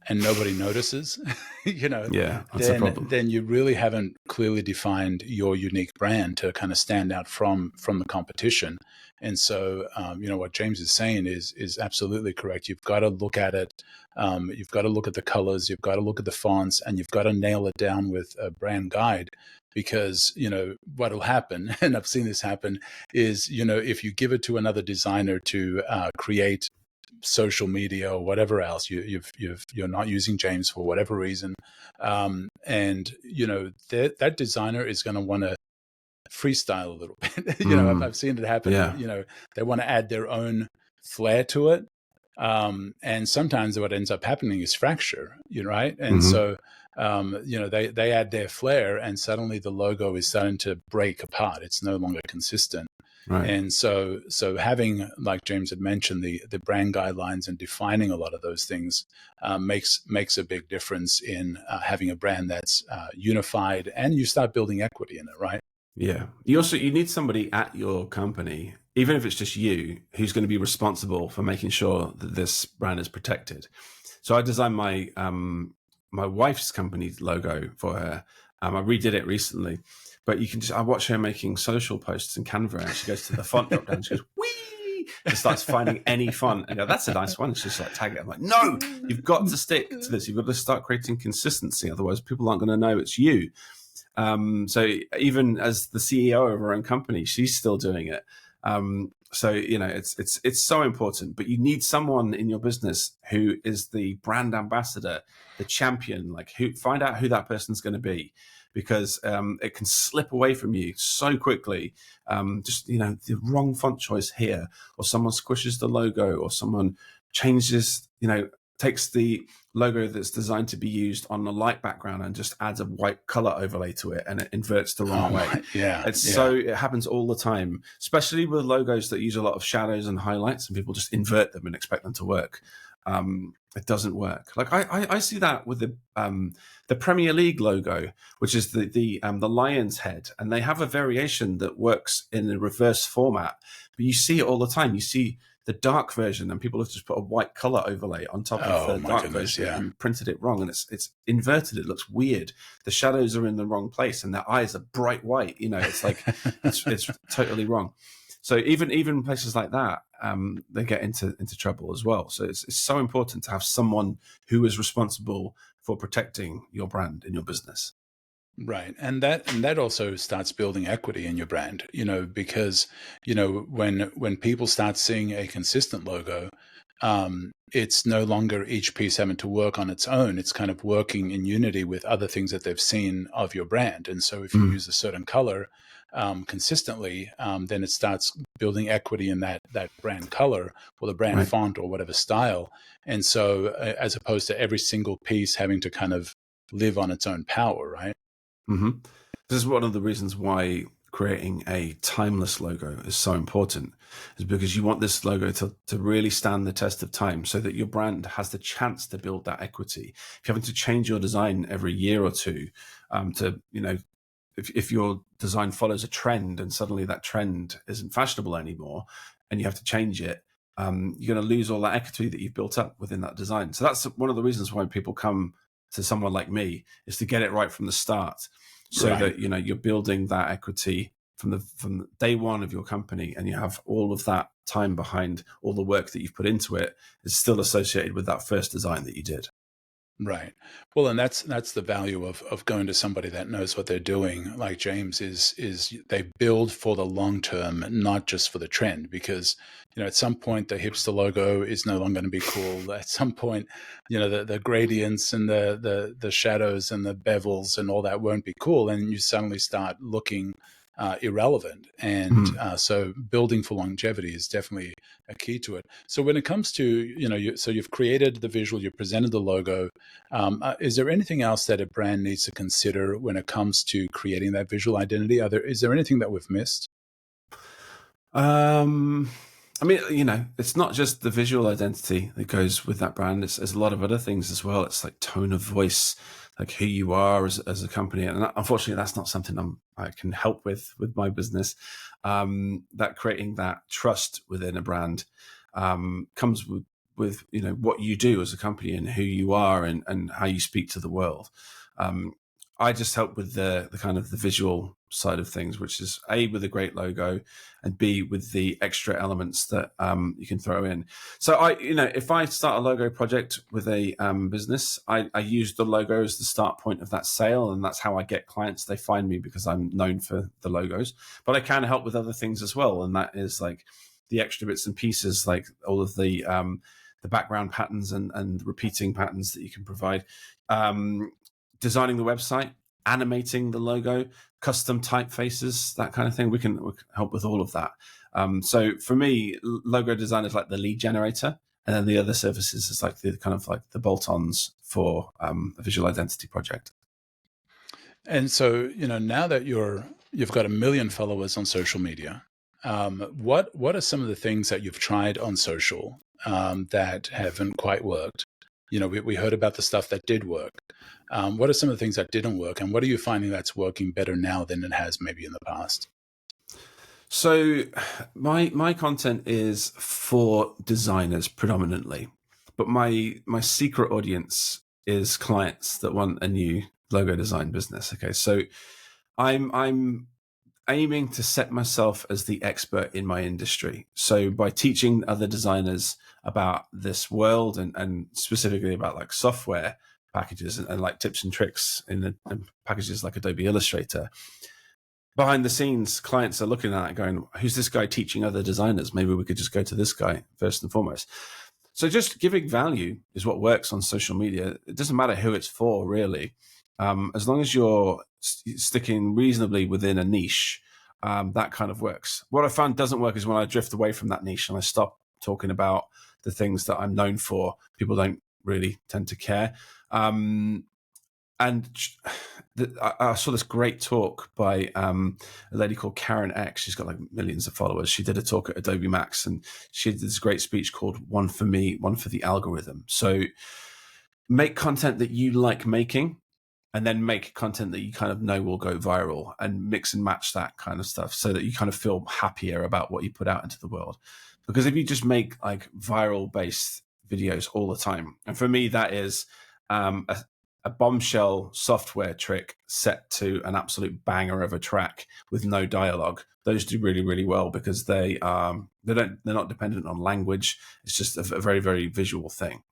and nobody notices, that's a problem. Then you really haven't clearly defined your unique brand to kind of stand out from the competition. And so, what James is saying is absolutely correct. You've got to look at it. You've got to look at the colors. You've got to look at the fonts, and you've got to nail it down with a brand guide. Because, what will happen, and I've seen this happen, is, if you give it to another designer to create social media or whatever else, you're not using James for whatever reason, and that designer is going to want to freestyle a little bit. I've seen it happen. Yeah. They want to add their own flair to it, and sometimes what ends up happening is fracture. Right, and so they add their flair, and suddenly the logo is starting to break apart. It's no longer consistent. Right. And so having, like James had mentioned, the brand guidelines and defining a lot of those things makes a big difference in having a brand that's unified, and you start building equity in it, right? Yeah. You need somebody at your company, even if it's just you, who's going to be responsible for making sure that this brand is protected. So I designed my wife's company's logo for her. I redid it recently. But I watch her making social posts in Canva, and she goes to the font drop down, she goes, wee, and starts finding any font and go, that's a nice one. And she's like, tag it. I'm like, no, you've got to stick to this. You've got to start creating consistency. Otherwise, people aren't going to know it's you. So even as the CEO of her own company, she's still doing it. So, it's so important, but you need someone in your business who is the brand ambassador, the champion, find out who that person's going to be. Because it can slip away from you so quickly. The wrong font choice here, or someone squishes the logo, or someone changes, takes the logo that's designed to be used on a light background and just adds a white color overlay to it, and it inverts the wrong way. So it happens all the time, especially with logos that use a lot of shadows and highlights, and people just invert them and expect them to work. It doesn't work. Like I see that with the Premier League logo, which is the lion's head, and they have a variation that works in the reverse format, but you see it all the time. You see the dark version, and people have just put a white color overlay on top of the dark version and printed it wrong, and it's inverted. It looks weird. The shadows are in the wrong place, and their eyes are bright white. It's like it's totally wrong. So even places like that, they get into trouble as well. So it's so important to have someone who is responsible for protecting your brand in your business. Right. And that also starts building equity in your brand, because, when people start seeing a consistent logo, it's no longer each piece having to work on its own. It's kind of working in unity with other things that they've seen of your brand. And so if you Mm, use a certain color consistently, then it starts building equity in that brand color or the brand right. font or whatever style. And so as opposed to every single piece having to kind of live on its own power, right? hmm This is one of the reasons why creating a timeless logo is so important, is because you want this logo to really stand the test of time so that your brand has the chance to build that equity. If you're having to change your design every year or two, if your design follows a trend and suddenly that trend isn't fashionable anymore and you have to change it, you're going to lose all that equity that you've built up within that design. So that's one of the reasons why people come to someone like me, is to get it right from the start, so Right. that you're building that equity from day one of your company, and you have all of that time behind all the work that you've put into it is still associated with that first design that you did. Right. Well, and that's the value of going to somebody that knows what they're doing, like James is they build for the long term, not just for the trend. Because at some point the hipster logo is no longer going to be cool. At some point, the gradients and the shadows and the bevels and all that won't be cool, and you suddenly start looking irrelevant. And Mhm. so building for longevity is definitely a key to it. So when it comes to so you've created the visual, you've presented the logo. Is there anything else that a brand needs to consider when it comes to creating that visual identity? Is there anything that we've missed? Um, I mean, it's not just the visual identity that goes with that brand. There's a lot of other things as well. It's like tone of voice, like who you are as a company. And unfortunately, that's not something I can help with my business. That creating that trust within a brand comes with what you do as a company and who you are, and how you speak to the world. Um, I just help with the kind of the visual side of things, which is A, with a great logo, and B, with the extra elements that you can throw in. So if I start a logo project with a business, I use the logo as the start point of that sale, and that's how I get clients. They find me because I'm known for the logos, but I can help with other things as well, and that is like the extra bits and pieces, like all of the background patterns and repeating patterns that you can provide. Designing the website, animating the logo, custom typefaces, that kind of thing. We can help with all of that. So for me, logo design is like the lead generator, and then the other services is like the kind of like the bolt-ons for a visual identity project. And so, now that you've got 1 million followers on social media, what are some of the things that you've tried on social that haven't quite worked? We heard about the stuff that did work. What are some of the things that didn't work, and what are you finding that's working better now than it has maybe in the past? So my content is for designers predominantly, but my secret audience is clients that want a new logo design business. Okay, so I'm aiming to set myself as the expert in my industry. So by teaching other designers about this world, and specifically about like software packages, and like tips and tricks in packages like Adobe Illustrator, behind the scenes, clients are looking at it going, who's this guy teaching other designers? Maybe we could just go to this guy first and foremost. So just giving value is what works on social media. It doesn't matter who it's for, really. As long as you're sticking reasonably within a niche, that kind of works. What I found doesn't work is when I drift away from that niche and I stop talking about the things that I'm known for. People don't really tend to care. And I saw this great talk by a lady called Karen X. She's got like millions of followers. She did a talk at Adobe Max, and she did this great speech called "One for Me, One for the Algorithm." So make content that you like making, and then make content that you kind of know will go viral, and mix and match that kind of stuff so that you kind of feel happier about what you put out into the world. Because if you just make like viral based videos all the time, and for me, that is a bombshell software trick set to an absolute banger of a track with no dialogue. Those do really, really well because they're not dependent on language. It's just a very, very visual thing.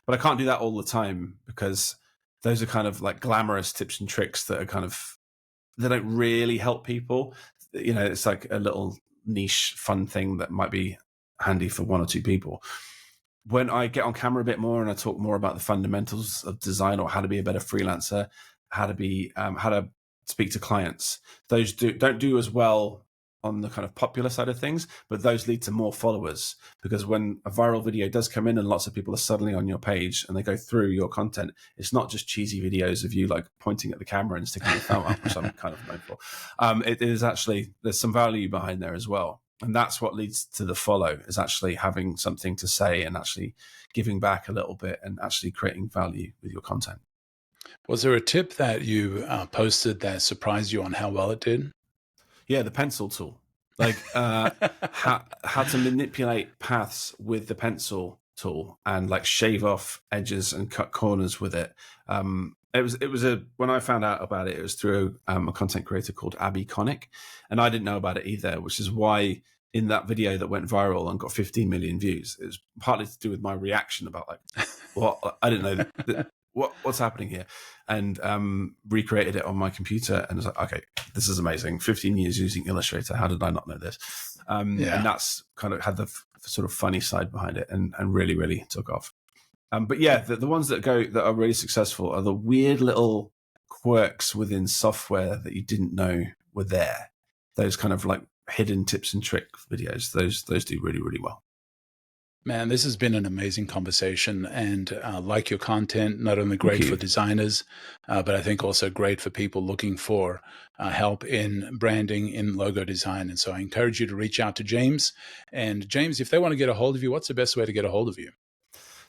But I can't do that all the time because those are kind of like glamorous tips and tricks that are kind of they don't really help people. You know, it's like a little niche fun thing that might be handy for one or two people. When I get on camera a bit more and I talk more about the fundamentals of design, or how to be a better freelancer, how to speak to clients, those don't do as well on the kind of popular side of things, but those lead to more followers, because when a viral video does come in and lots of people are suddenly on your page and they go through your content, it's not just cheesy videos of you like pointing at the camera and sticking your thumb up, which I'm kind of known for. It is actually, there's some value behind there as well. And that's what leads to the follow, is actually having something to say and actually giving back a little bit and actually creating value with your content. Was there a tip that you posted that surprised you on how well it did? Yeah, the pencil tool, like how to manipulate paths with the pencil tool and like shave off edges and cut corners with it. When I found out about it, it was through a content creator called Abby Connick, and I didn't know about it either, which is why in that video that went viral and got 15 million views, it was partly to do with my reaction about like, what I didn't know what's happening here, and recreated it on my computer, and was like, okay, this is amazing. 15 years using Illustrator, how did I not know this? And that's kind of had the sort of funny side behind it, and really, really took off. But yeah, the ones that are really successful are the weird little quirks within software that you didn't know were there. Those kind of like hidden tips and trick videos, those do really, really well. Man, this has been an amazing conversation, and like your content, not only great for designers, but I think also great for people looking for help in branding, in logo design. And so I encourage you to reach out to James. And James, if they want to get a hold of you, what's the best way to get a hold of you?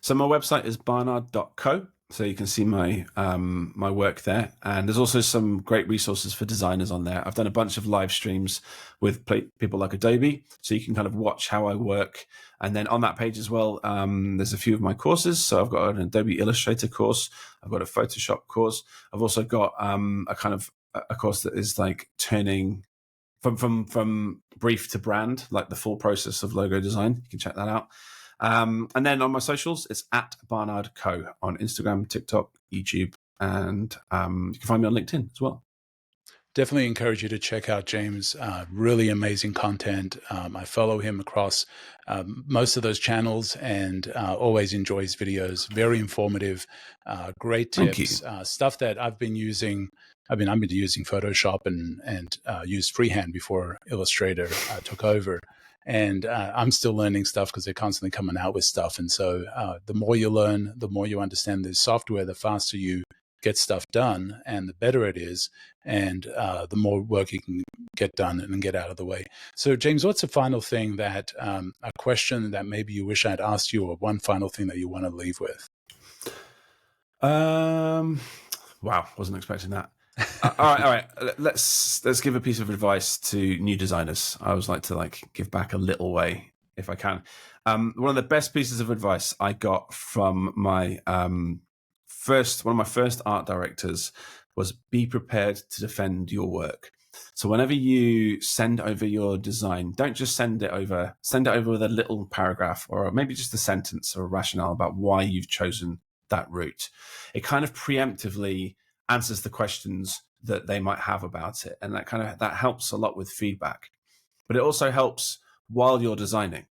So my website is barnard.co. So you can see my my work there. And there's also some great resources for designers on there. I've done a bunch of live streams with people like Adobe, so you can kind of watch how I work. And then on that page as well, there's a few of my courses. So I've got an Adobe Illustrator course. I've got a Photoshop course. I've also got a course that is like turning from brief to brand, like the full process of logo design. You can check that out. And then on my socials, it's at Barnard Co on Instagram, TikTok, YouTube, and you can find me on LinkedIn as well. Definitely encourage you to check out James. Really amazing content. I follow him across most of those channels, and always enjoy his videos. Very informative, great tips, stuff that I've been using. I've been using Photoshop and used freehand before Illustrator took over. And I'm still learning stuff because they're constantly coming out with stuff. And so the more you learn, the more you understand the software, the faster you get stuff done and the better it is. And the more work you can get done and get out of the way. So James, what's the final thing that, a question that maybe you wish I'd asked you, or one final thing that you want to leave with? Wow, wasn't expecting that. All right. Let's give a piece of advice to new designers. I always like to give back a little way if I can. One of the best pieces of advice I got from my one of my first art directors was, be prepared to defend your work. So whenever you send over your design, don't just send it over with a little paragraph or maybe just a sentence or a rationale about why you've chosen that route. It kind of preemptively answers the questions that they might have about it. And that helps a lot with feedback. But it also helps while you're designing.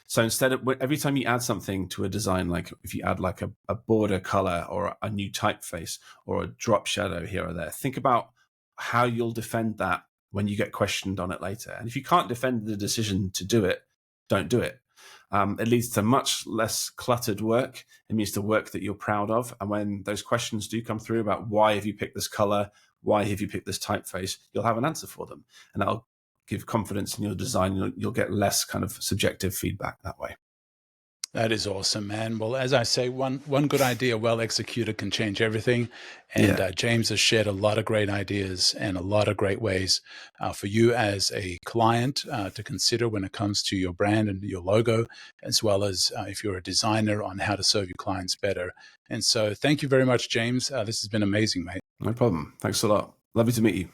So instead of every time you add something to a design, like if you add like a border color or a new typeface or a drop shadow here or there, think about how you'll defend that when you get questioned on it later. And if you can't defend the decision to do it, don't do it. It leads to much less cluttered work. It means to work that you're proud of. And when those questions do come through about why have you picked this color, why have you picked this typeface, you'll have an answer for them. And that'll give confidence in your design. You'll get less kind of subjective feedback that way. That is awesome, man. Well, as I say, one good idea, well executed, can change everything. And James has shared a lot of great ideas and a lot of great ways for you as a client to consider when it comes to your brand and your logo, as well as if you're a designer, on how to serve your clients better. And so thank you very much, James. This has been amazing, mate. No problem. Thanks a lot. Lovely to meet you.